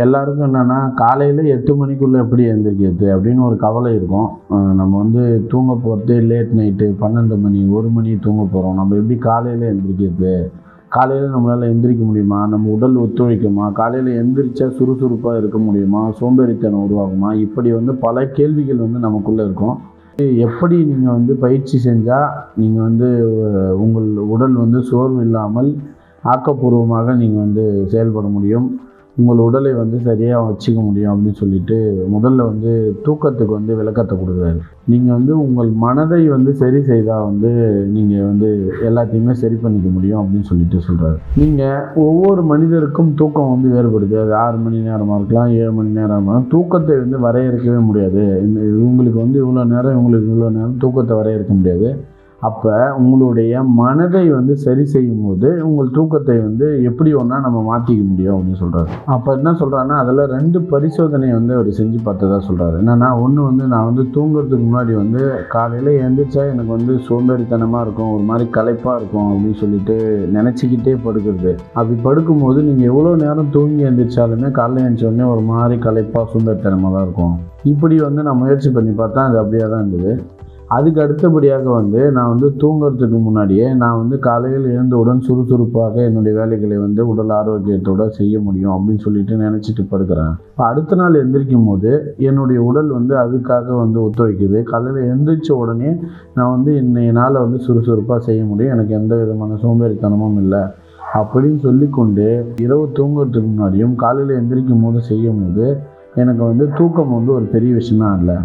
எல்லாருக்கும் என்னென்னா காலையில் 8 மணிக்குள்ளே எப்படி எழுந்திரிக்கிறது அப்படின்னு ஒரு கவலை இருக்கும். நம்ம வந்து தூங்க போகிறது லேட் நைட்டு 12 மணி 1 மணி தூங்க போகிறோம். நம்ம எப்படி காலையில் எழுந்திரிக்கிறது, காலையில் நம்மளால் எந்திரிக்க முடியுமா, நம்ம உடல் ஒத்துழைக்குமா, காலையில் எந்திரிச்சா சுறுசுறுப்பாக இருக்க முடியுமா, சோம்பேறித்தனம் உருவாகுமா, இப்படி வந்து பல கேள்விகள் வந்து நமக்குள்ளே இருக்கும். எப்படி நீங்கள் வந்து பயிற்சி செஞ்சால் நீங்கள் வந்து உங்கள் உடல் வந்து சோர்வு இல்லாமல் ஆக்கப்பூர்வமாக நீங்கள் வந்து செயல்பட முடியும், உங்கள் உடலை வந்து சரியாக வச்சுக்க முடியும் அப்படின்னு சொல்லிட்டு முதல்ல வந்து தூக்கத்துக்கு வந்து விளக்கத்தை கொடுக்குறாரு. நீங்கள் வந்து உங்கள் மனதை வந்து சரி செய்தால் வந்து நீங்கள் வந்து எல்லாத்தையுமே சரி பண்ணிக்க முடியும் அப்படின்னு சொல்லிட்டு சொல்கிறாரு. நீங்கள் ஒவ்வொரு மனிதருக்கும் தூக்கம் வந்து வேறுபடுது. அது 6 மணி நேரமாக இருக்கலாம், 7 மணி நேரமாக இருக்கலாம். தூக்கத்தை வந்து வரையறுக்கவே முடியாது. இவங்களுக்கு வந்து இவ்வளோ நேரம், இவங்களுக்கு இவ்வளோ நேரம் தூக்கத்தை வரையறுக்க முடியாது. அப்போ உங்களுடைய மனதை வந்து சரி செய்யும் போது உங்கள் தூக்கத்தை வந்து எப்படி ஒன்றா நம்ம மாற்றிக்க முடியும் அப்படின்னு சொல்கிறாரு. அப்போ என்ன சொல்கிறாருன்னா, அதில் 2 பரிசோதனை வந்து அவர் செஞ்சு பார்த்ததா சொல்கிறாரு. என்னென்னா, ஒன்று வந்து நான் வந்து தூங்குறதுக்கு முன்னாடி வந்து காலையில் எழுந்திரிச்சா எனக்கு வந்து சோம்பேறித்தனமாக இருக்கும், ஒரு மாதிரி களைப்பாக இருக்கும் அப்படின்னு சொல்லிட்டு நினச்சிக்கிட்டே படுக்கிறது. அப்படி படுக்கும்போது நீங்கள் எவ்வளோ நேரம் தூங்கி எழுந்திரிச்சாலுமே காலையில் எழுந்திரிச்சோடனே ஒரு மாதிரி களைப்பாக சோம்பேறித்தனமாக தான் இருக்கும். இப்படி வந்து நான் முயற்சி பண்ணி பார்த்தா அது அப்படியே தான் இருந்தது. அதுக்கு அடுத்தபடியாக வந்து நான் வந்து தூங்குறதுக்கு முன்னாடியே நான் வந்து காலையில் எழுந்தவுடன் சுறுசுறுப்பாக என்னுடைய வேலைகளை வந்து உடல் ஆரோக்கியத்தோடு செய்ய முடியும் அப்படின்னு சொல்லிட்டு நினச்சிட்டு படுக்கிறேன். இப்போ அடுத்த நாள் எந்திரிக்கும் போது என்னுடைய உடல் வந்து அதுக்காக வந்து ஒத்துழைக்குது. காலையில் எழுந்திரிச்ச உடனே நான் வந்து என்னால் வந்து சுறுசுறுப்பாக செய்ய முடியும், எனக்கு எந்த விதமான சோம்பேறித்தனமும் இல்லை அப்படின்னு சொல்லிக்கொண்டு இரவு தூங்குறதுக்கு முன்னாடியும் காலையில் எந்திரிக்கும் போது செய்யும் போது எனக்கு வந்து தூக்கம் வந்து ஒரு பெரிய விஷயமா இல்லை.